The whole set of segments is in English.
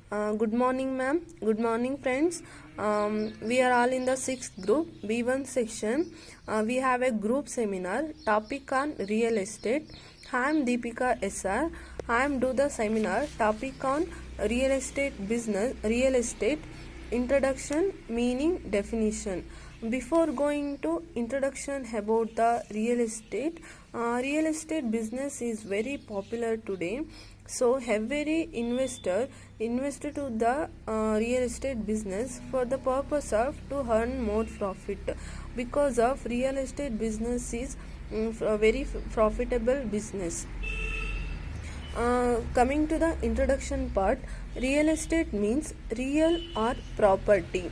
Good morning, ma'am. Good morning, friends. We are all in the 6th group, B1 section. We have a group seminar, topic on real estate. I am Deepika SR. I am do the seminar, topic on real estate business, real estate, introduction, meaning, definition. Before going to introduction about the real estate business is very popular today. So every investor invest to the real estate business for the purpose of to earn more profit, because of real estate business is a very profitable business. Coming to the introduction part, real estate means real or property.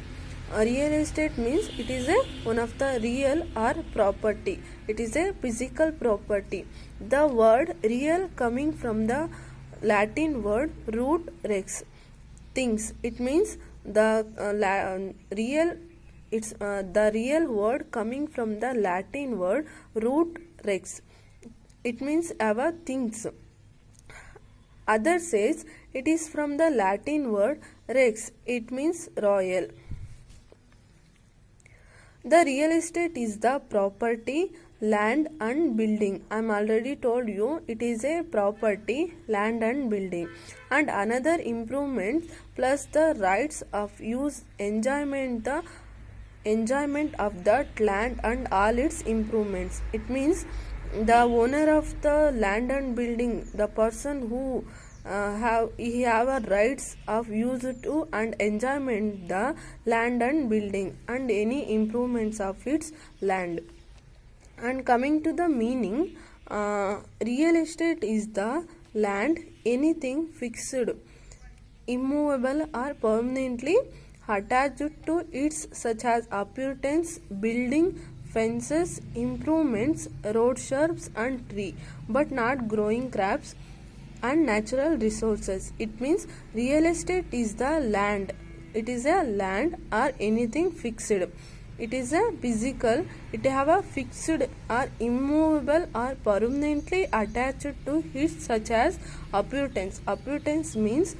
Real estate means it is one of the real or property. It is a physical property. The word real coming from the Latin word root rex, things. It means the real. It's the real word coming from the Latin word root rex. It means our things. Other says it is from the Latin word rex. It means royal. The real estate is the property, land and building. I am already told you it is a property, land and building, and another improvement plus the rights of use, enjoyment of that land and all its improvements. It means the owner of the land and building, the person who have a rights of use to and enjoyment the land and building and any improvements of its land. And coming to the meaning, real estate is the land, anything fixed, immovable or permanently attached to its, such as appurtenance, building, fences, improvements, road shrubs and tree, but not growing crops and natural resources. It means real estate is the land. It is a land or anything fixed. It is a physical. It have a fixed or immovable or permanently attached to it, such as appurtenance. Appurtenance means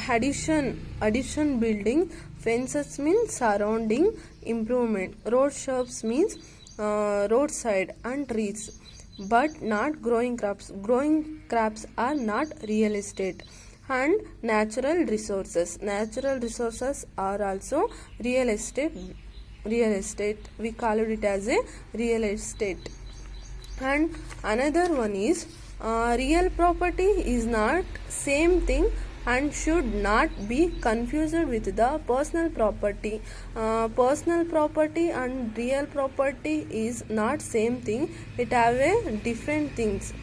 addition building. Fences means surrounding, improvement. Road shrubs means roadside and trees, but not growing crops. Growing crops are not real estate. And natural resources are also real estate. We call it as a real estate. And another one is real property is not same thing and should not be confused with the personal property. Personal property and real property is not same thing. It have a different things.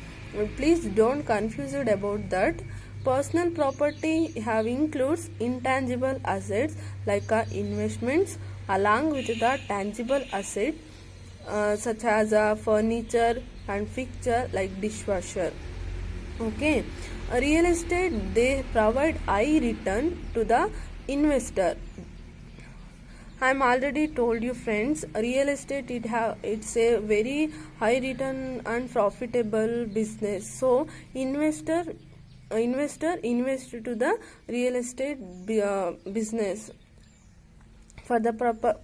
Please don't confuse it about that. Personal property have includes intangible assets like investments along with the tangible asset such as furniture and fixture like dishwasher. Okay. Real estate, they provide high return to the investor. I am already told you, friends, real estate it's a very high return and profitable business. So investor invest to the real estate business for the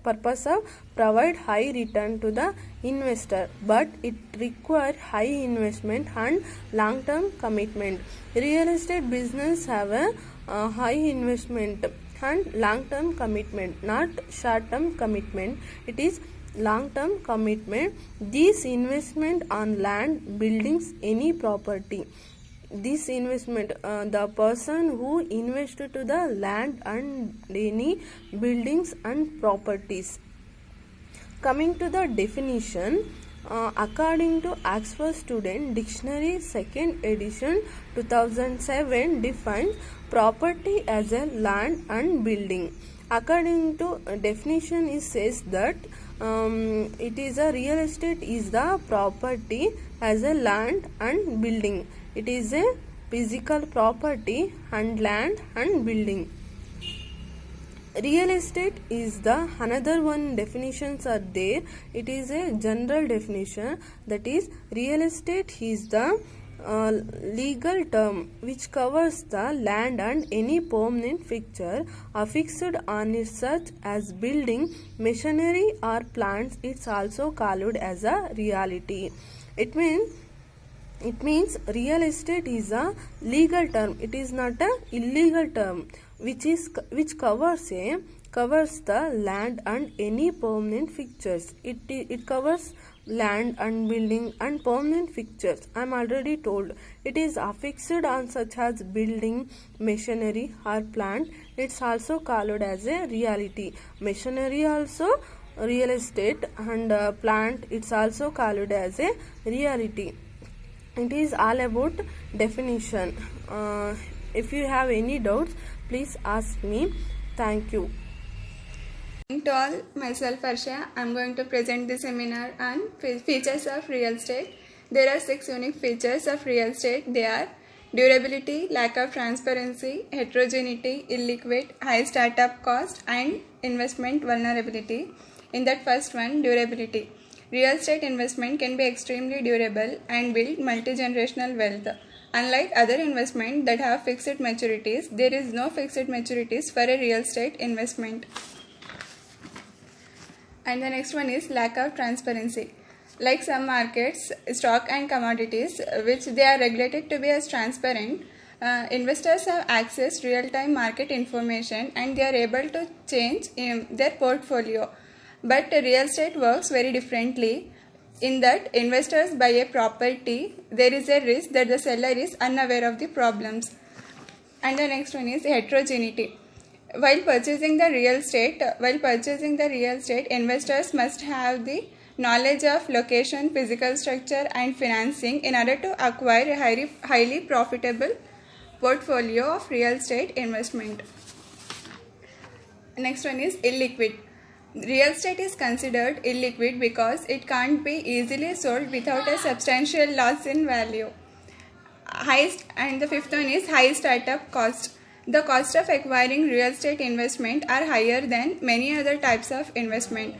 purpose of provide high return to the investor, but it require high investment and long term commitment. Real estate business have a high investment and long term commitment, not short term commitment. It is long term commitment. This investment on land, buildings, any property. This investment, the person who invested to the land and any buildings and properties. Coming to the definition, according to Oxford Student Dictionary 2nd edition 2007 defines property as a land and building. According to definition, it says that it is a real estate is the property as a land and building. It is a physical property and land and building. Real estate is the another one definitions are there. It is a general definition, that is real estate is the legal term which covers the land and any permanent fixture affixed on it, such as building, machinery or plants. It's also called as a reality. It means real estate is a legal term. It is not a illegal term which covers the land and any permanent fixtures. It covers land and building and permanent fixtures. I am already told. It is affixed on such as building, machinery or plant. It's also called as a reality. Machinery also real estate, and plant, it's also called as a reality. It is all about definition. If you have any doubts, please ask me. Thank you. To all, myself Arsha. I am going to present the seminar on features of real estate. There are 6 unique features of real estate. They are durability, lack of transparency, heterogeneity, illiquid, high startup cost, and investment vulnerability. In that first one, durability. Real estate investment can be extremely durable and build multi-generational wealth. Unlike other investments that have fixed maturities, there is no fixed maturities for a real estate investment. And the next one is lack of transparency. Like some markets, stock and commodities, which they are regulated to be as transparent, investors have access to real-time market information and they are able to change their portfolio. But real estate works very differently. In that, investors buy a property, there is a risk that the seller is unaware of the problems. And the next one is heterogeneity. While purchasing the real estate, investors must have the knowledge of location, physical structure, and financing in order to acquire a highly profitable portfolio of real estate investment. Next one is illiquid. Real estate is considered illiquid because it can't be easily sold without a substantial loss in value. And the fifth one is high startup cost. The cost of acquiring real estate investment are higher than many other types of investment.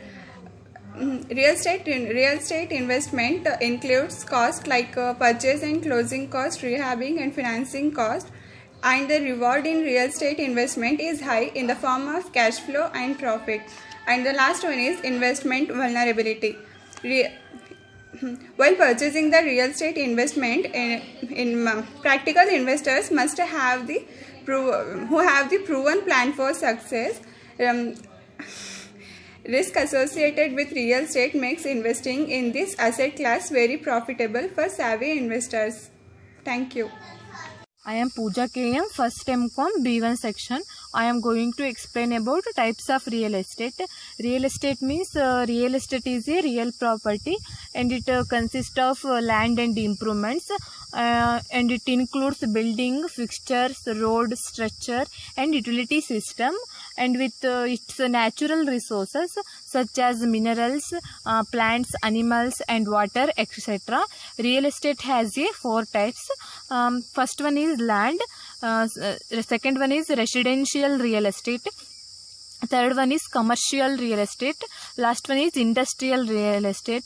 Real estate investment includes costs like purchase and closing cost, rehabbing and financing cost, and the reward in real estate investment is high in the form of cash flow and profit. And the last one is investment vulnerability. While purchasing the real estate investment, practical investors must have the proven plan for success. Risk associated with real estate makes investing in this asset class very profitable for savvy investors. Thank you. I am Pooja KM, first MCom B1 section. I am going to explain about types of real estate. Real estate means real estate is a real property and it consists of land and improvements and it includes building, fixtures, road, structure and utility system, and with its natural resources such as minerals, plants, animals and water, etc. Real estate has 4 types. First one is land, second one is residential real estate, third one is commercial real estate, last one is industrial real estate.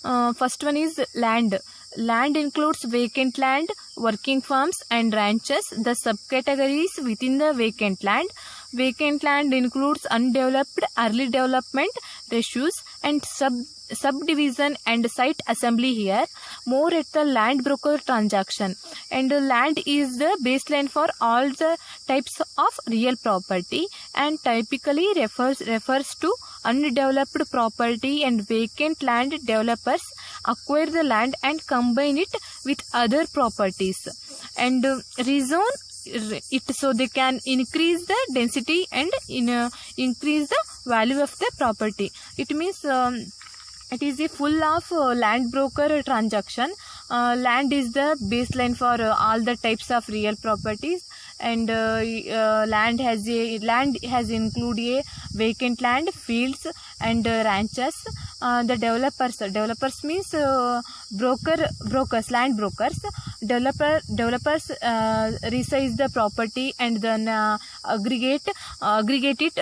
First one is land. Land includes vacant land, working farms and ranches. The subcategories within the vacant land. Vacant land includes undeveloped, early development, residues and subdivision and site assembly here. More at the land broker transaction, and land is the baseline for all the types of real property and typically refers to undeveloped property, and vacant land developers acquire the land and combine it with other properties and rezone it so they can increase the density and increase the value of the property. It means it is a full of land broker transaction. Land is the baseline for all the types of real properties, and land has include a vacant land, fields and ranches. The developers means brokers, land brokers. developers resize the property and then aggregate it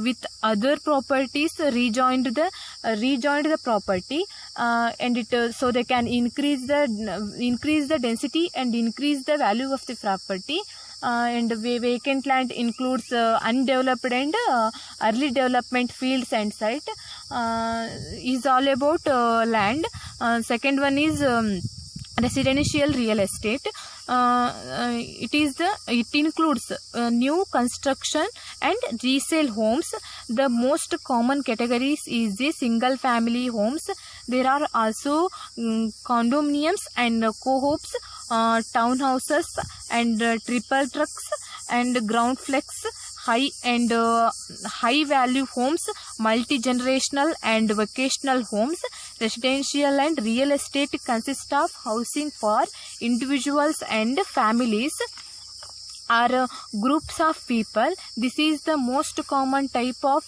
with other properties, rejoined the property, and it so they can increase the density and increase the value of the property. And vacant land includes undeveloped and early development fields and site. Is all about land. Second one is residential real estate. It includes new construction and resale homes. The most common categories is the single family homes. There are also condominiums and co-ops, townhouses and triple trucks and ground flex, high value homes, multi-generational and vocational homes. Residential and real estate consist of housing for individuals and families or groups of people. This is the most common type of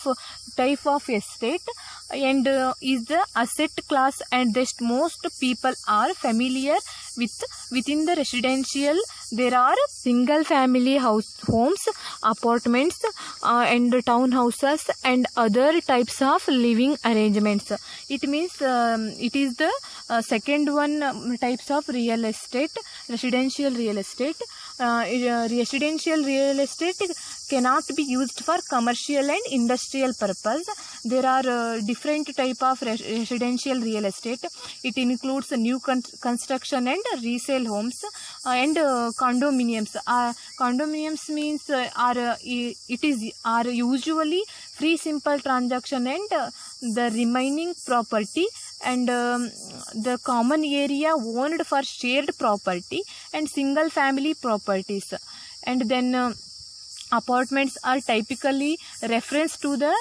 estate and is the asset class, and most people are familiar with. Within the residential there are single family homes, apartments and townhouses and other types of living arrangements. It means it is the second one types of real estate, residential real estate. Residential real estate cannot be used for commercial and industrial purpose. There are different type of residential real estate. It includes new construction and resale homes and condominiums. Condominiums means are usually free simple transaction and the remaining property and the common area owned for shared property and single family properties. And then apartments are typically reference to the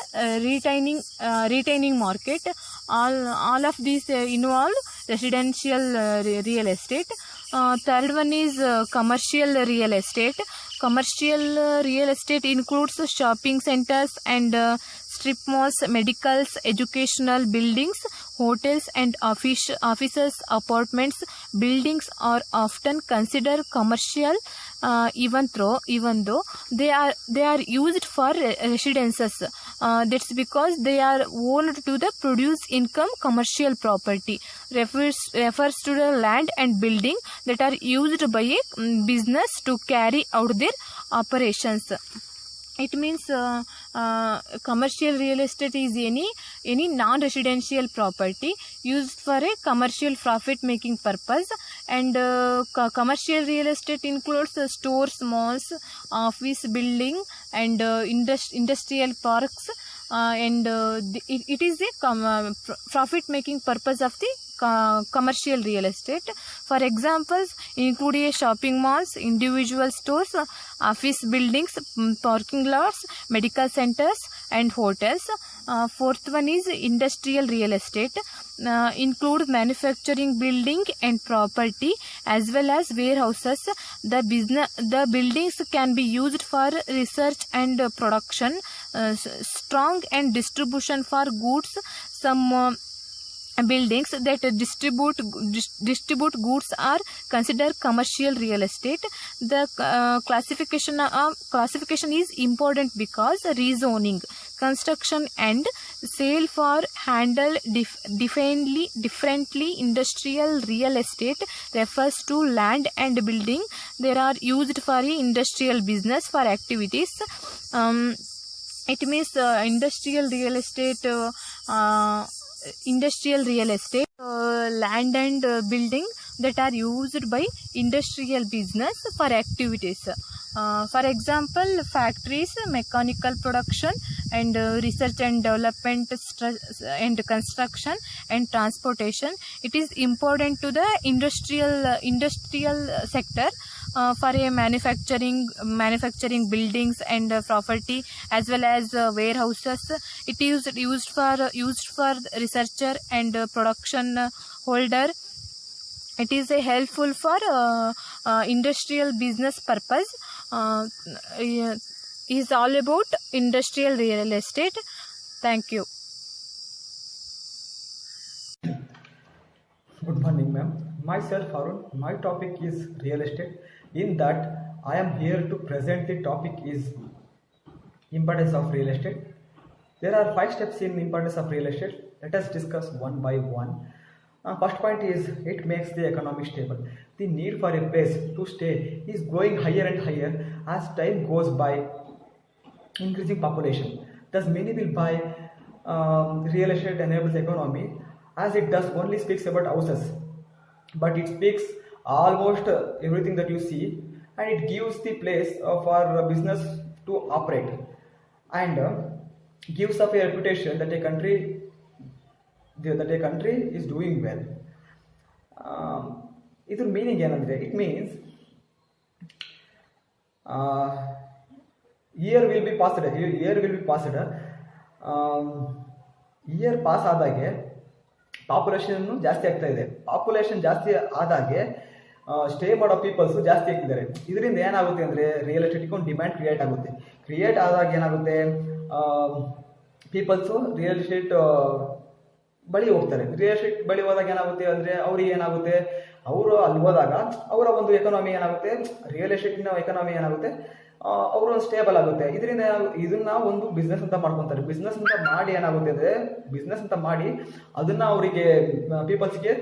retaining market. All of these involve residential real estate. Third one is commercial real estate. Commercial real estate includes shopping centers and strip malls, medicals, educational buildings, hotels and offices. Apartments buildings are often considered commercial even though they are used for residences. That's because they are owned to the produce income. Commercial property refers to the land and building that are used by a business to carry out their operations. It means commercial real estate is any non-residential property used for a commercial profit-making purpose. And commercial real estate includes stores, malls, office building, and industrial parks. And it is a profit-making purpose of the commercial real estate. For examples include a shopping malls, individual stores, office buildings, parking lots, medical centers and hotels. Fourth one is industrial real estate. Include manufacturing building and property as well as warehouses. The buildings can be used for research and production, strong and distribution for goods. Some buildings that distribute goods are considered commercial real estate. The classification is important because rezoning, construction and sale for handled differently. Industrial real estate refers to land and building that are used for industrial business for activities. It means industrial real estate land and building that are used by industrial business for activities. For example, factories, mechanical production and research and development and construction and transportation. It is important to the industrial sector for a manufacturing buildings and property as well as warehouses. It is used for researcher and production holder. It is helpful for industrial business purpose. Is all about industrial real estate. Thank you. Good morning, ma'am. Myself Arun. My topic is real estate. In that, I am here to present the topic is importance of real estate. There are 5 steps in importance of real estate. Let us discuss one by one. First point is it makes the economy stable. The need for a place to stay is growing higher and higher as time goes by, increasing population. Thus, many will buy real estate enables economy as it does only speaks about houses, but it speaks almost everything that you see, and it gives the place for business to operate, and gives up a reputation that a country is doing well. Iದ್ರ meaning ಏನಂದ್ರೆ, it means year will be passed. Year pass ಆದಾಗೆ population ಜಾಸ್ತಿ ಆಗ್ತಾ ಇದೆ. Population ಜಾಸ್ತಿ ಆದಾಗೆ stay ಮಾಡೋ peoples ಜಾಸ್ತಿ ಆಗ್ತಿದ್ದಾರೆ. ಇದರಿಂದ ಏನಾಗುತ್ತೆ ಅಂದರೆ ರಿಯಲ್ ಎಸ್ಟೇಟ್ಗೆ ಒಂದು ಡಿಮ್ಯಾಂಡ್ ಕ್ರಿಯೇಟ್ ಆದಾಗ ಏನಾಗುತ್ತೆ, ಪೀಪಲ್ಸು ರಿಯಲ್ ಎಸ್ಟೇಟ್ ಬಳಿ ಹೋಗ್ತಾರೆ. ರಿಯಲ್ ಎಸ್ಟೇಟ್ ಬಳಿ ಹೋದಾಗ ಏನಾಗುತ್ತೆ ಅಂದರೆ ಅವ್ರಿಗೆ ಏನಾಗುತ್ತೆ, ಅವರು ಅಲ್ಲಿ ಹೋದಾಗ ಅವರ ಒಂದು ಎಕಾನಮಿ ಏನಾಗುತ್ತೆ, ರಿಯಲ್ ಎಸ್ಟೇಟಿನ ಎಕಾನಮಿ ಏನಾಗುತ್ತೆ, ಅವರು ಸ್ಟೇಬಲ್ ಆಗುತ್ತೆ. ಇದರಿಂದ ಇದನ್ನ ಒಂದು ಬಿಸ್ನೆಸ್ ಅಂತ ಮಾಡ್ಕೊತಾರೆ. ಬಿಸ್ನೆಸ್ ಅಂತ ಮಾಡಿ ಏನಾಗುತ್ತೆ ಅಂದರೆ, ಬಿಸ್ನೆಸ್ ಅಂತ ಮಾಡಿ ಅದನ್ನ ಅವರಿಗೆ ಪೀಪಲ್ಸ್ಗೆ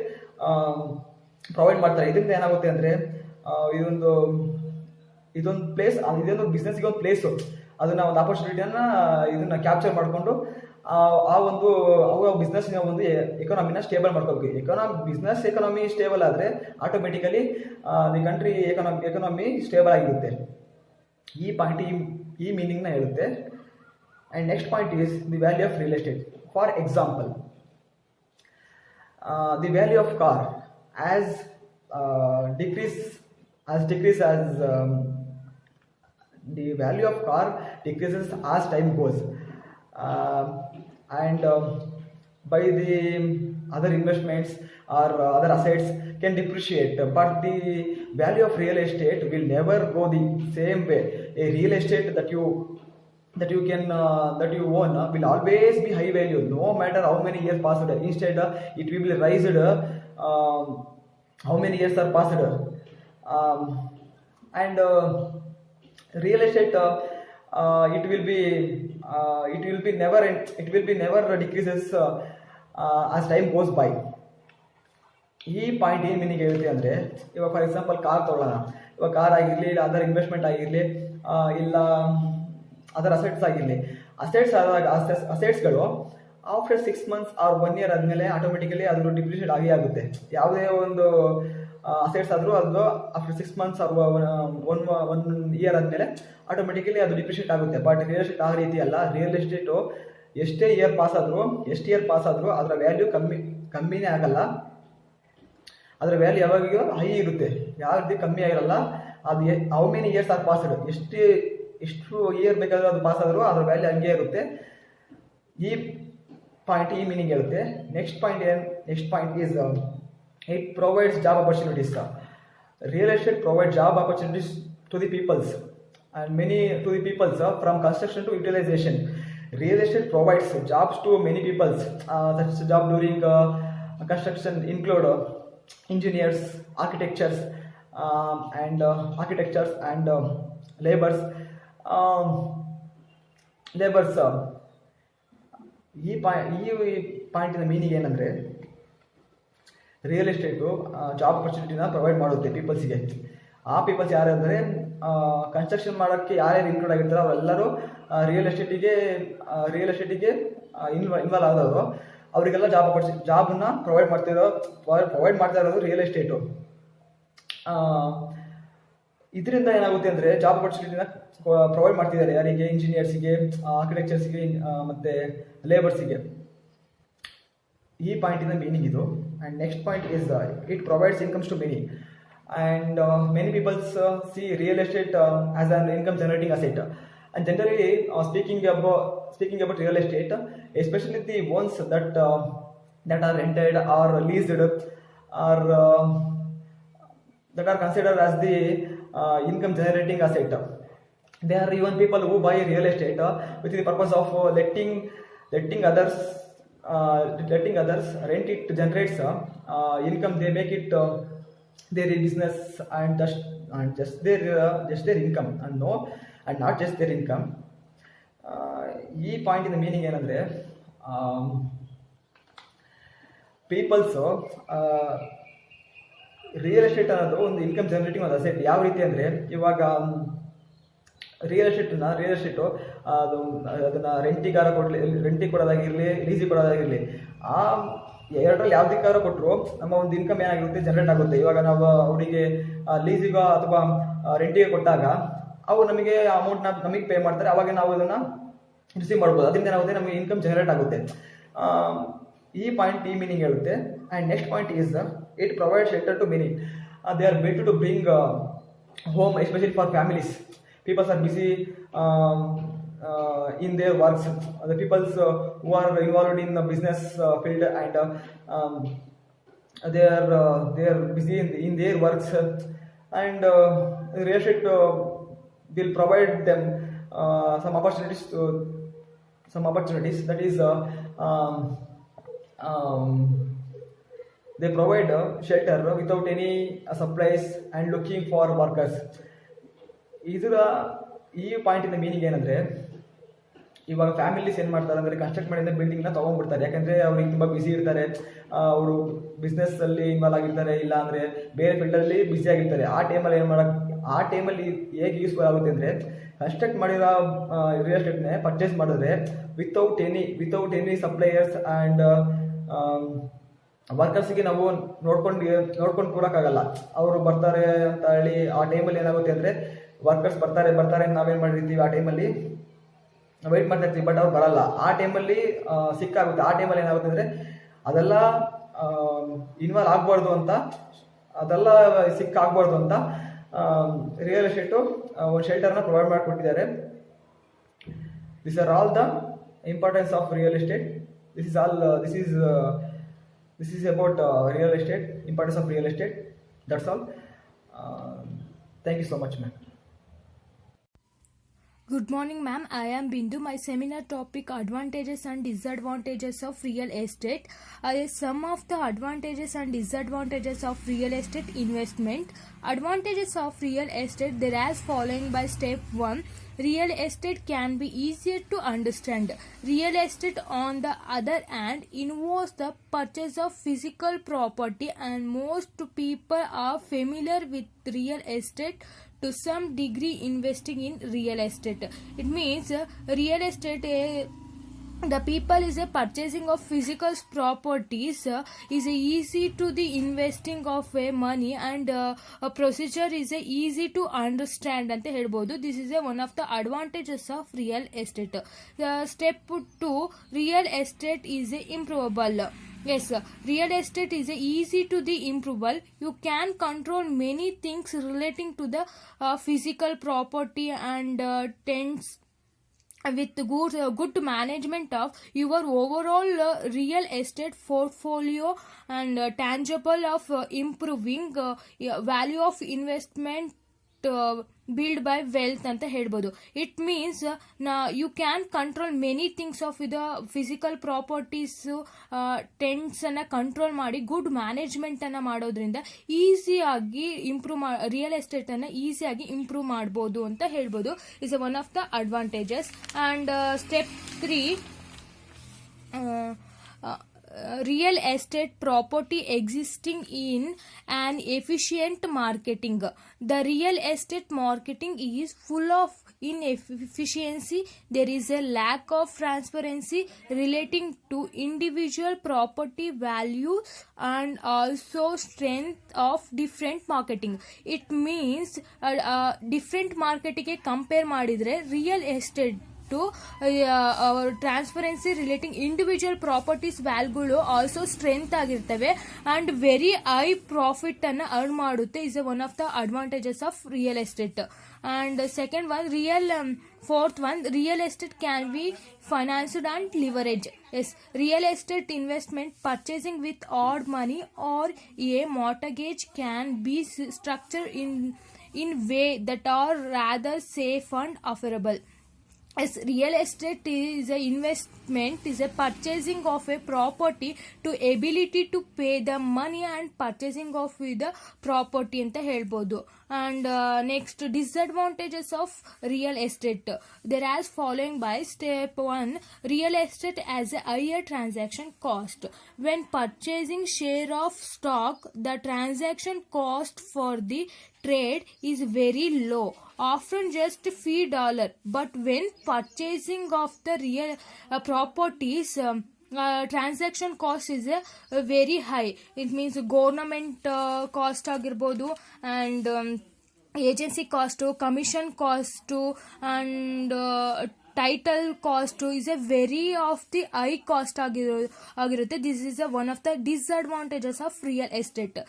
ಪ್ರೊವೈಡ್ ಮಾಡ್ತಾರೆ. ಇದರಿಂದ ಏನಾಗುತ್ತೆ ಅಂದರೆ ಇದೊಂದು ಪ್ಲೇಸ್, ಇದೊಂದು ಬಿಸ್ನೆಸ್ಗೆ ಒಂದು ಪ್ಲೇಸು, ಅದನ್ನ ಒಂದು ಆಪರ್ಚುನಿಟಿಯನ್ನ ಇದನ್ನ ಕ್ಯಾಪ್ಚರ್ ಮಾಡಿಕೊಂಡು ಅವರ ಬಿಸ್ನೆಸ್ನ ಒಂದು ಎಕಾನಮಿನ ಸ್ಟೇಬಲ್ ಮಾಡ್ಕೋಬೇಕು. ಬಿಸ್ನೆಸ್ ಎಕಾನಮಿ ಸ್ಟೇಬಲ್ ಆದರೆ automatically the country economy stable ಆಗಿರುತ್ತೆ. ಈ ಪಾಯಿಂಟ್ ಈ ಮೀನಿಂಗ್ನ ಹೇಳುತ್ತೆ. And next point is the value of real estate. For example, the value of car as the value of car decreases as time goes, and by the other investments or other assets can depreciate, but the value of real estate will never go the same way. A real estate that you own will always be high value no matter how many years passed. Instead it will be raised how many years are passed, and real estate it will be never decreases as time goes by. ಈ point ಏನು meaning ಹೇಳುತ್ತೆ ಅಂದರೆ, ಇವಾಗ for example car ತೊಗೊಳ್ಳೋಣ. ಇವಾಗ car ಆಗಿರಲಿ, ಇಲ್ಲ other investment ಆಗಿರಲಿ, ಇಲ್ಲ ಅದರ್ ಅಸೆಟ್ಸ್ ಆಗಿರಲಿ. ಅಸೆಟ್ಸ್ಗಳು ಆಫ್ಟರ್ 6 months ಆರ್ 1 year ಆದಮೇಲೆ ಆಟೋಮೆಟಿಕಲಿ ಅದು ಡಿಪ್ರಿಷಿಯೇಟ್ ಆಗುತ್ತೆ. ಯಾವುದೇ ಒಂದು ಅಸೆಟ್ಸ್ ಆದರೂ ಅದು ಆಫ್ಟರ್ 6 months ಆರ್ 1 year ಆದಮೇಲೆ ಆಟೋಮೆಟಿಕಲಿ ಅದು ಡಿಪ್ರಿಷಿಯೇಟ್ ಆಗುತ್ತೆ. ಬಟ್ ರಿಯಲ್ ಎಸ್ಟೇಟ್ ಆ ರೀತಿ ಅಲ್ಲ. ರಿಯಲ್ ಎಸ್ಟೇಟು ಎಷ್ಟು ಇಯರ್ ಪಾಸ್ ಆದರೂ ಅದರ ವ್ಯಾಲ್ಯೂ ಕಮ್ಮಿನೇ ಆಗಲ್ಲ. ಅದರ ವ್ಯಾಲ್ಯೂ ಯಾವಾಗೂ ಹೈ ಇರುತ್ತೆ, ಯಾವ ರೀತಿ ಕಮ್ಮಿ ಆಗಿರಲ್ಲ. ಅದು how many years are passed, ಎಷ್ಟು ಇಯರ್ ಬೇಕಾದರೂ ಅದು ಪಾಸ್ ಆದರೂ ಅದರ ವ್ಯಾಲ್ಯೂ ಹಂಗೆ ಇರುತ್ತೆ. ಈ ಪಾಯಿಂಟ್ ಈ ಮೀನಿಂಗ್ ಇರುತ್ತೆ. Next point is it provides job opportunities. Real estate provide job opportunities to the peoples and many to the peoples from construction to utilization. Real estate provides jobs to many peoples. Such job during construction include engineers, architectures and laborers. ಈ ಪಾಯಿಂಟಿನ meaning ಏನಂದರೆ, real estate job ಆಪರ್ಚುನಿಟಿನ provide ಮಾಡುತ್ತೆ ಪೀಪಲ್ಸಿಗೆ. ಆ people's ಯಾರಂದರೆ construction ಮಾಡೋಕ್ಕೆ ಯಾರ್ಯಾರು include ಆಗಿರ್ತಾರೋ ಅವರೆಲ್ಲರೂ real ಎಸ್ಟೇಟಿಗೆ involve ಆದವರು. ಅವರಿಗೆಲ್ಲ ಜಾಬನ್ನ ಪ್ರೊವೈಡ್ ಮಾಡ್ತಾ ಇರೋದು ರಿಯಲ್ ಎಸ್ಟೇಟು. ಇದರಿಂದ ಏನಾಗುತ್ತೆ ಅಂದರೆ ಜಾಬ್ ಆಪರ್ಚುನಿಟಿನ ಪ್ರೊವೈಡ್ ಮಾಡ್ತಿದ್ದಾರೆ ಯಾರಿಗೆ, ಇಂಜಿನಿಯರ್ಸಿಗೆ, ಆರ್ಕಿಟೆಕ್ಚರ್ಸಿಗೆ ಮತ್ತು ಲೇಬರ್ಸಿಗೆ. ಈ ಪಾಯಿಂಟಿನ ಮೀನಿಂಗ್ ಇದು. And next point is it provides incomes to many. And many people see real estate as an income generating asset. And generally speaking about real estate, especially the ones that are rented or leased or that are considered as the income generating asset. There are even people who buy real estate with the purpose of letting others letting others rent it generates income. They make it their business and just their income, and no, and not just their income. ಈ ಪಾಯಿಂಟಿನ meaning ಏನಂದರೆ, peoples real estate ಅನ್ನೋದು ಒಂದು income generating ಒಂದು asset. ಯಾವ ರೀತಿ ಅಂದರೆ, ಇವಾಗ ರಿಯಲ್ ಎಸ್ಟೇಟು ಅದನ್ನು ರೆಂಟಿಗೆ ಕೊಡೋದಾಗಿರಲಿ, ಲೀಸಿಗೆ ಕೊಡೋದಾಗಿರಲಿ, ಆ ಎರಡರಲ್ಲಿ ಯಾವುದಕ್ಕಾದ್ರೂ ಕೊಟ್ಟರು ನಮ್ಮ ಒಂದು ಇನ್ಕಮ್ ಏನಾಗಿರುತ್ತೆ, ಜನರೇಟ್ ಆಗುತ್ತೆ. ಇವಾಗ ನಾವು ಅವರಿಗೆ ಲೀಸಿಗೋ ಅಥವಾ ರೆಂಟಿಗೆ ಕೊಟ್ಟಾಗ ಅವು ನಮಗೆ ಅಮೌಂಟ್ನ ನಮಗೆ ಪೇ ಮಾಡ್ತಾರೆ, ಅವಾಗ ನಾವು ಅದನ್ನು ರಿಸೀವ್ ಮಾಡ್ಬೋದು. ಅದರಿಂದ ಏನಾಗುತ್ತೆ, ನಮಗೆ ಇನ್ಕಮ್ ಜನರೇಟ್ ಆಗುತ್ತೆ. ಈ ಪಾಯಿಂಟ್ ಈ ಮೀನಿಂಗ್ ಹೇಳುತ್ತೆ. And next point is it provide shelter to many. They are built to bring home, especially for families. People are busy in their works. The people who are involved in the business field, and they are busy in their works, and real estate will provide them some opportunities. That is, they provide shelter without any supplies and looking for workers. ಇದರ ಈ ಪಾಯಿಂಟಿನ meaning ಏನಂದರೆ, ಇವಾಗ families ಏನು ಮಾಡ್ತಾರೆ ಅಂದರೆ, construct ಮಾಡಿದ ಬಿಲ್ಡಿಂಗ್ನ ತೊಗೊಂಡ್ಬಿಡ್ತಾರೆ. ಯಾಕಂದರೆ ಅವ್ರಿಗೆ ತುಂಬ ಬಿಸಿ ಇರ್ತಾರೆ, ಅವರು ಬಿಸ್ನೆಸ್ಸಲ್ಲಿ ಇನ್ವಾಲ್ವ್ ಆಗಿರ್ತಾರೆ, ಇಲ್ಲ ಅಂದರೆ ಬೇರೆ ಫೀಲ್ಡಲ್ಲಿ ಬ್ಯುಸಿ ಆಗಿರ್ತಾರೆ. ಆ ಟೈಮಲ್ಲಿ ಹೇಗೆ ಯೂಸ್ಫುಲ್ ಆಗುತ್ತೆ ಅಂದರೆ, ಕನ್ಸ್ಟ್ರಕ್ಟ್ ಮಾಡಿರೋ ರಿಯಲ್ ಎಸ್ಟೇಟ್ನೇ ಪರ್ಚೇಸ್ ಮಾಡಿದ್ರೆ ವಿತೌಟ್ ಎನಿ ಸಪ್ಲೈಯರ್ಸ್ ಆ್ಯಂಡ್ ವರ್ಕರ್ಸ್ಗೆ ನಾವು ನೋಡ್ಕೊಂಡು ಕೂಡೋಕ್ಕಾಗಲ್ಲ. ಅವರು ಬರ್ತಾರೆ ಅಂತ ಹೇಳಿ ಆ ಟೈಮಲ್ಲಿ ಏನಾಗುತ್ತೆ ಅಂದರೆ, ವರ್ಕರ್ಸ್ ಬರ್ತಾರೆ ಅಂತ ನಾವೇನು ಮಾಡಿರ್ತೀವಿ, ಆ ಟೈಮಲ್ಲಿ ವೆಯ್ಟ್ ಮಾಡ್ತಾ ಇರ್ತೀವಿ, ಬಟ್ ಅವ್ರು ಬರಲ್ಲ. ಆ ಟೈಮಲ್ಲಿ ಸಿಕ್ಕಾಗುತ್ತೆ. ಆ ಟೈಮಲ್ಲಿ ಏನಾಗುತ್ತೆ ಅಂದರೆ, ಅದೆಲ್ಲ ಇನ್ವಾಲ್ವ್ ಆಗಬಾರ್ದು ಅಂತ, ಅದೆಲ್ಲ ಸಿಕ್ಕಾಗಬಾರ್ದು ಅಂತ ರಿಯಲ್ ಎಸ್ಟೇಟು ಒಂದು ಶೆಲ್ಟರ್ನ ಪ್ರೊವೈಡ್ ಮಾಡಿಕೊಟ್ಟಿದ್ದಾರೆ. This are all the importance of real estate. This is about real estate, importance of real estate. That's all. Thank you so much, ma'am. Good morning, ma'am. I am Bindu. My seminar topic, advantages and disadvantages of real estate. Some of the advantages and disadvantages of real estate investment. Advantages of real estate, there as following by step 1. Real estate can be easier to understand. Real estate, on the other hand, involves the purchase of physical property, and most people are familiar with real estate to some degree. Investing in real estate, it means real estate, the people is a purchasing of physical properties is a easy to the investing of money, and a procedure is a easy to understand ante helbodu. This is one of the advantages of real estate. Step 2, real estate is improvable. Yes, real estate is easy to the improvable. You can control many things relating to the physical property and tenants with good management of your overall real estate portfolio, and tangible of improving value of investment build by wealth ಅಂತ ಹೇಳ್ಬೋದು. It means you can control many things of the physical properties, tents ಅನ್ನ control ಮಾಡಿ good management ಅನ್ನ ಮಾಡೋದ್ರಿಂದ ಈಸಿಯಾಗಿ real estate ಅನ್ನ ಈಸಿಯಾಗಿ improve ಮಾಡ್ಬೋದು ಅಂತ ಹೇಳ್ಬೋದು. Is one of the advantages. And step 3, real estate property existing in an efficient marketing. The real estate marketing is full of inefficiency. There is a lack of transparency relating to individual property value and also strength of different marketing. It means different marketing ಗೆ compare ಮಾಡಿದ್ರೆ real estate transparency relating individual properties ವ್ಯಾಲ್ಯೂಗಳು also strength ಆಗಿರ್ತವೆ and very high profit ಅನ್ನ earn ಮಾಡುತ್ತೆ. Is one of the advantages of real estate. And second one, fourth one, real estate can be financed and leverage. Yes, real estate investment purchasing with odd money or a mortgage can be structured in way that are rather safe and affordable. as real estate is a investment, is a purchasing of a property to ability to pay the money and purchasing of the property ಅಂತ ಹೇಳ್ಬೋದು. And next, disadvantages of real estate. There as following by step 1, real estate as a higher transaction cost. When purchasing share of stock, the transaction cost for the trade is very low, often just $1, but when purchasing of the real properties, transaction cost is very high. It means government cost ಆಗಿರ್ಬೋದು, and agency cost, commission cost, and title cost is a very of the high cost ಆಗಿರುತ್ತೆ. This is one of the disadvantages of real estate.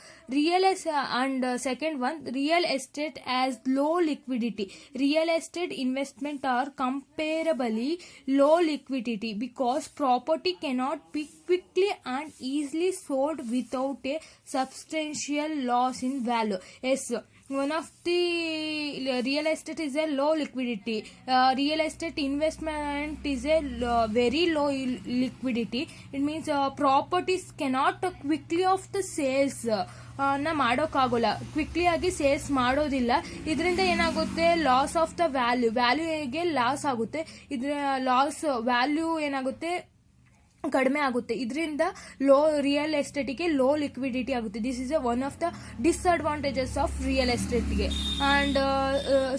And second one, real estate as low liquidity. Real estate investment are comparably low liquidity because property cannot be quickly and easily sold without a substantial loss in value. Yes, one of the real estate is a low liquidity. Real estate investment is a very low liquidity. It means properties cannot quickly of the sales ನ ಮಾಡೋಕ್ಕಾಗೋಲ್ಲ, quickly ಆಗಿ sales ಮಾಡೋದಿಲ್ಲ. ಇದರಿಂದ ಏನಾಗುತ್ತೆ, loss of the ವ್ಯಾಲ್ಯೂಗೆ loss ಆಗುತ್ತೆ. ಇದ್ರ loss value ಏನಾಗುತ್ತೆ, ಕಡಿಮೆ ಆಗುತ್ತೆ. ಇದರಿಂದ ರಿಯಲ್ ಎಸ್ಟೇಟಿಗೆ ಲೋ ಲಿಕ್ವಿಡಿಟಿ ಆಗುತ್ತೆ. This is one of the disadvantages of real ಎಸ್ಟೇಟ್ಗೆ. And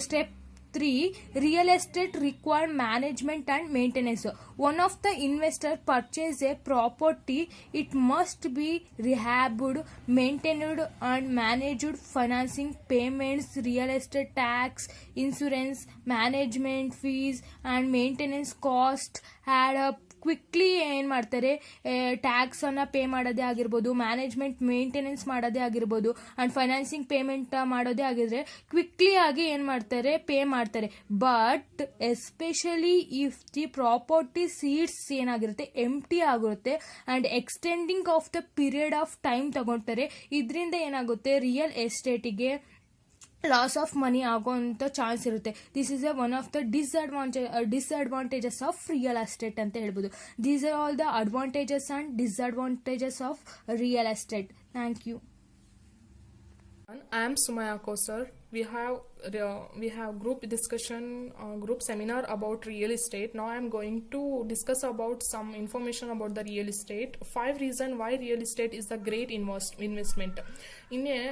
step 3, real estate require management and maintenance. One of the investor purchase a property, it must be rehabbed, maintained and managed. Financing payments, real estate tax, insurance, management fees and maintenance cost add up. Quickly ಏನು ಮಾಡ್ತಾರೆ, tax ಅನ್ನ pay ಮಾಡೋದೇ ಆಗಿರ್ಬೋದು, management maintenance ಮಾಡೋದೇ ಆಗಿರ್ಬೋದು, and financing payment ಮಾಡೋದೇ ಆಗಿದ್ರೆ quickly ಆಗಿ ಏನು ಮಾಡ್ತಾರೆ, ಪೇ ಮಾಡ್ತಾರೆ. But especially if the property seats ಏನಾಗಿರುತ್ತೆ, ಎಂಟಿ ಆಗಿರುತ್ತೆ and extending of the period of time ತಗೊಳ್ತಾರೆ. ಇದರಿಂದ ಏನಾಗುತ್ತೆ, ರಿಯಲ್ ಎಸ್ಟೇಟಿಗೆ ಲಾಸ್ ಆಫ್ ಮನಿ ಆಗೋಂಥ ಚಾನ್ಸ್ ಇರುತ್ತೆ. This is one of the disadvantages of real estate ಅಂತ ಹೇಳ್ಬೋದು. These are all the advantages and disadvantages of real estate. Thank you. I am Sumaya Kosar. We have group discussion, group seminar about real estate. Now I am going to discuss about some information about the real estate. 5 reasons why real estate is a great investment. In a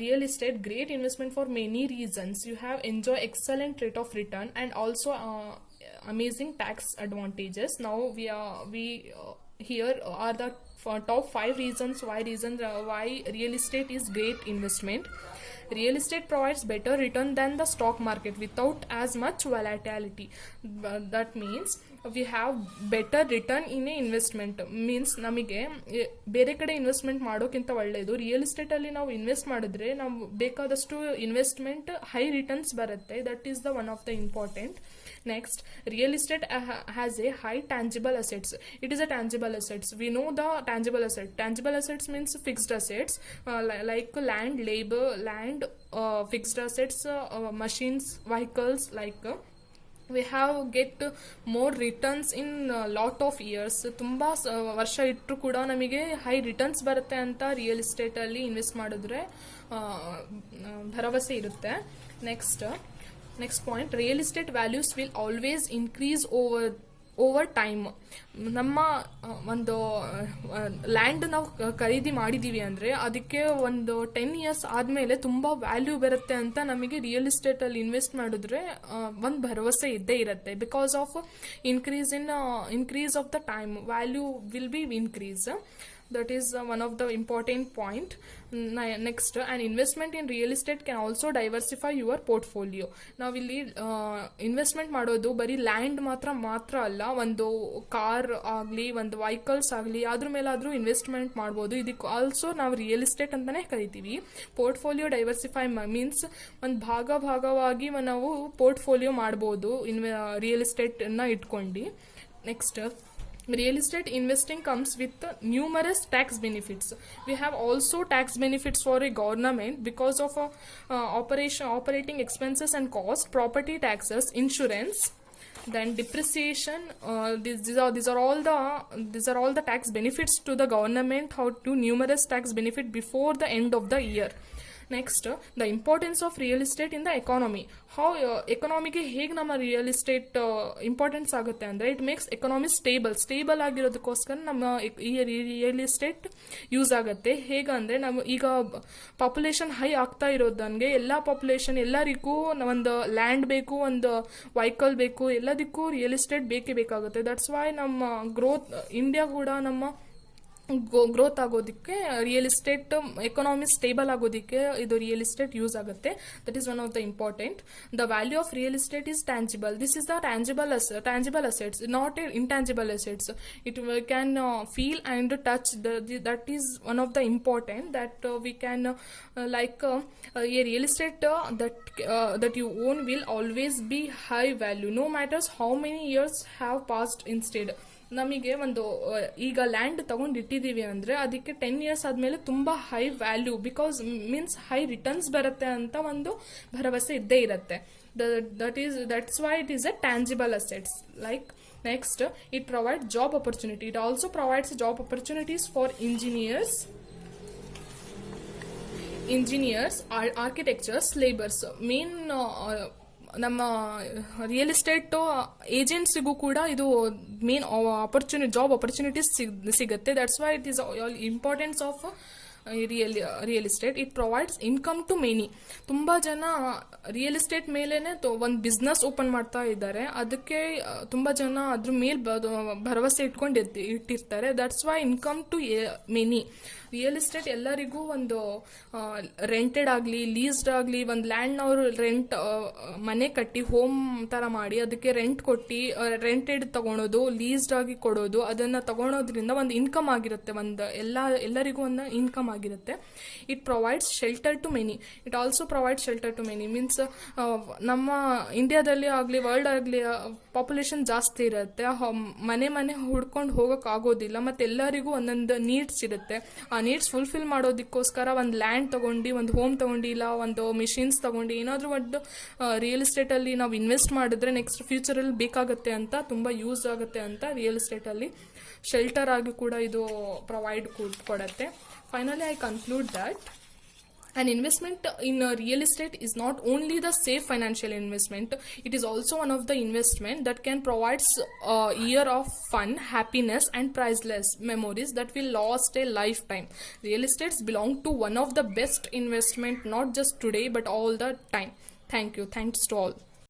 real estate, great investment for many reasons. You have enjoy excellent rate of return and also amazing tax advantages. Now here are the top 5 reasons why real estate is great investment. Real estate provides better return than the stock market without as much volatility. That means we have better return in a investment. Means ನಮಗೆ ಬೇರೆ ಕಡೆ investment ಮಾಡೋಕ್ಕಿಂತ ಒಳ್ಳೆಯದು real ಎಸ್ಟೇಟಲ್ಲಿ ನಾವು invest ಮಾಡಿದ್ರೆ ನಾವು ಬೇಕಾದಷ್ಟು investment high returns ಬರುತ್ತೆ. That is the one of the important. Next, real estate has a high tangible assets. It is a tangible assets. We know the tangible asset. Tangible assets means fixed assets like land, labor, fixed assets, machines, vehicles. Like we have get more returns in lot of years. ತುಂಬಾ ವರ್ಷ ಇಟ್ಟರು ಕೂಡ ನಮಗೆ high returns ಬರುತ್ತೆ ಅಂತ real estate ಅಲ್ಲಿ invest ಮಾಡಿದ್ರೆ ಭರವಸೆ ಇರುತ್ತೆ. Next point, real estate values will always increase over time. ನಮ್ಮ ಒಂದು ಲ್ಯಾಂಡ್ ನಾವು ಖರೀದಿ ಮಾಡಿದ್ದೀವಿ ಅಂದರೆ ಅದಕ್ಕೆ ಒಂದು 10 years ಆದಮೇಲೆ ತುಂಬ ವ್ಯಾಲ್ಯೂ ಬರುತ್ತೆ ಅಂತ ನಮಗೆ ರಿಯಲ್ ಎಸ್ಟೇಟಲ್ಲಿ ಇನ್ವೆಸ್ಟ್ ಮಾಡಿದ್ರೆ ಒಂದು ಭರವಸೆ ಇದ್ದೇ ಇರುತ್ತೆ. Because of increase of the time value will be increase. That is one of the important point. Next, an investment in real estate can also diversify your portfolio. ನಾವು ಇಲ್ಲಿ ಇನ್ವೆಸ್ಟ್ಮೆಂಟ್ ಮಾಡೋದು ಬರೀ land ಮಾತ್ರ ಅಲ್ಲ, ಒಂದು ಕಾರ್ ಆಗಲಿ ಒಂದು vehicles ಆಗಲಿ ಅದ್ರ ಮೇಲಾದರೂ ಇನ್ವೆಸ್ಟ್ಮೆಂಟ್ ಮಾಡ್ಬೋದು. ಇದಕ್ಕೆ ಆಲ್ಸೋ ನಾವು ರಿಯಲ್ ಎಸ್ಟೇಟ್ ಅಂತಲೇ ಕರಿತೀವಿ. ಪೋರ್ಟ್ಫೋಲಿಯೋ ಡೈವರ್ಸಿಫೈ ಮೀನ್ಸ್ ಒಂದು ಭಾಗವಾಗಿ ನಾವು ಪೋರ್ಟ್ಫೋಲಿಯೋ ಮಾಡ್ಬೋದು ರಿಯಲ್ ಎಸ್ಟೇಟನ್ನು ಇಟ್ಕೊಂಡು. Next, real estate investing comes with numerous tax benefits. We have also tax benefits for a government because of operating expenses and cost, property taxes, insurance. then depreciation. These are all the tax benefits to the government, how to numerous tax benefit before the end of the year. Next, the importance of real estate in the economy. How ಎಕನಾಮಿಗೆ ಹೇಗೆ ನಮ್ಮ real estate importance ಆಗುತ್ತೆ ಅಂದರೆ, it makes economy stable ಆಗಿರೋದಕ್ಕೋಸ್ಕರ ನಮ್ಮ ಈ real estate use ಆಗುತ್ತೆ. ಹೇಗಂದರೆ, ನಮ್ಮ ಈಗ population high ಆಗ್ತಾ ಇರೋದಂಗೆ ಎಲ್ಲ ಪಾಪ್ಯುಲೇಷನ್ ಎಲ್ಲರಿಗೂ ಒಂದು ಲ್ಯಾಂಡ್ ಬೇಕು, ಒಂದು ವೆಹಿಕಲ್ ಬೇಕು, ಎಲ್ಲದಕ್ಕೂ ರಿಯಲ್ ಎಸ್ಟೇಟ್ ಬೇಕೇ ಬೇಕಾಗುತ್ತೆ. ದಟ್ಸ್ ವೈ ನಮ್ಮ ಇಂಡಿಯಾ ಕೂಡ ನಮ್ಮ ಗ್ರೋತ್ ಆಗೋದಕ್ಕೆ ರಿಯಲ್ ಎಸ್ಟೇಟ್, ಎಕನಾಮಿ ಸ್ಟೇಬಲ್ ಆಗೋದಕ್ಕೆ ಇದು ರಿಯಲ್ ಎಸ್ಟೇಟ್ ಯೂಸ್ ಆಗುತ್ತೆ. That is one of the important. The value of real estate is tangible. This is the tangible assets, not intangible assets. It can feel and touch. That is one of the important, that we can like a real estate that you own will always be high value, no matters how many years have passed. Instead, ನಮಗೆ ಒಂದು ಈಗ land ತಗೊಂಡಿಟ್ಟಿದ್ದೀವಿ ಅಂದರೆ ಅದಕ್ಕೆ 10 years ಆದಮೇಲೆ ತುಂಬ high value, because means high returns ಬರುತ್ತೆ ಅಂತ ಒಂದು ಭರವಸೆ ಇದ್ದೇ ಇರುತ್ತೆ. That's why it is a tangible assets. Like next, it provide job opportunity. It also provides job opportunities for engineers, architectures, labours. Main ನಮ್ಮ ರಿಯಲ್ ಎಸ್ಟೇಟ್ ಏಜೆಂಟ್ಸಿಗೂ ಕೂಡ ಇದು ಮೇನ್ ಜಾಬ್ ಅಪರ್ಚುನಿಟೀಸ್ ಸಿಗುತ್ತೆ. That's why it is importance of real estate. It provides income to many. ತುಂಬ ಜನ real estate ಮೇಲೇನೆ ಒಂದು business open ಮಾಡ್ತಾ ಇದ್ದಾರೆ. ಅದಕ್ಕೆ ತುಂಬ ಜನ ಅದ್ರ ಮೇಲೆ ಭರವಸೆ ಇಟ್ಟಿರ್ತಾರೆ. That's why income to many. Real estate ಎಲ್ಲರಿಗೂ ಒಂದು ರೆಂಟೆಡ್ ಆಗಲಿ, ಲೀಸ್ಡ್ ಆಗಲಿ, ಒಂದು ಲ್ಯಾಂಡ್ನವರು ಮನೆ ಕಟ್ಟಿ ಹೋಮ್ ಥರ ಮಾಡಿ ಅದಕ್ಕೆ ರೆಂಟ್ ಕೊಟ್ಟು ರೆಂಟೆಡ್ ತಗೊಳೋದು, ಲೀಸ್ಡ್ ಆಗಿ ಕೊಡೋದು, ಅದನ್ನು ತಗೊಳೋದ್ರಿಂದ ಒಂದು ಇನ್ಕಮ್ ಆಗಿರುತ್ತೆ. ಎಲ್ಲರಿಗೂ ಒಂದು ಇನ್ಕಮ್ ಆಗಿರುತ್ತೆ. It provides shelter to many. It also provide shelter to many. Means ನಮ್ಮ ಇಂಡಿಯಾದಲ್ಲಿ ಆಗಲಿ, ವರ್ಲ್ಡ್ ಆಗಲಿ, ಪಾಪ್ಯುಲೇಷನ್ ಜಾಸ್ತಿ ಇರುತ್ತೆ. ಮನೆ ಹುಡ್ಕೊಂಡು ಹೋಗೋಕ್ಕಾಗೋದಿಲ್ಲ. ಮತ್ತು ಎಲ್ಲರಿಗೂ ಒಂದೊಂದು ನೀಡ್ಸ್ ಇರುತ್ತೆ. ಆ ನೀಡ್ಸ್ ಫುಲ್ಫಿಲ್ ಮಾಡೋದಕ್ಕೋಸ್ಕರ ಒಂದು ಲ್ಯಾಂಡ್ ತಗೊಂಡು, ಒಂದು ಹೋಮ್ ತಗೊಂಡು, ಇಲ್ಲ ಒಂದು ಮಿಷಿನ್ಸ್ ತಗೊಂಡು, ಏನಾದರೂ ಒಂದು ರಿಯಲ್ ಎಸ್ಟೇಟಲ್ಲಿ ನಾವು ಇನ್ವೆಸ್ಟ್ ಮಾಡಿದ್ರೆ ನೆಕ್ಸ್ಟ್ ಫ್ಯೂಚರಲ್ಲಿ ಬೇಕಾಗುತ್ತೆ ಅಂತ, ತುಂಬ ಯೂಸ್ ಆಗುತ್ತೆ ಅಂತ ರಿಯಲ್ ಎಸ್ಟೇಟಲ್ಲಿ ಶೆಲ್ಟರ್ ಆಗಿ ಕೂಡ ಇದು ಪ್ರೊವೈಡ್ ಕೊಡುತ್ತೆ. Finally I conclude that an investment in real estate is not only the safe financial investment, it is also one of the investment that can provide a year of fun, happiness and priceless memories that will last a lifetime. Real estates belong to one of the best investment, not just today but all the time. Thank you. Thanks to all.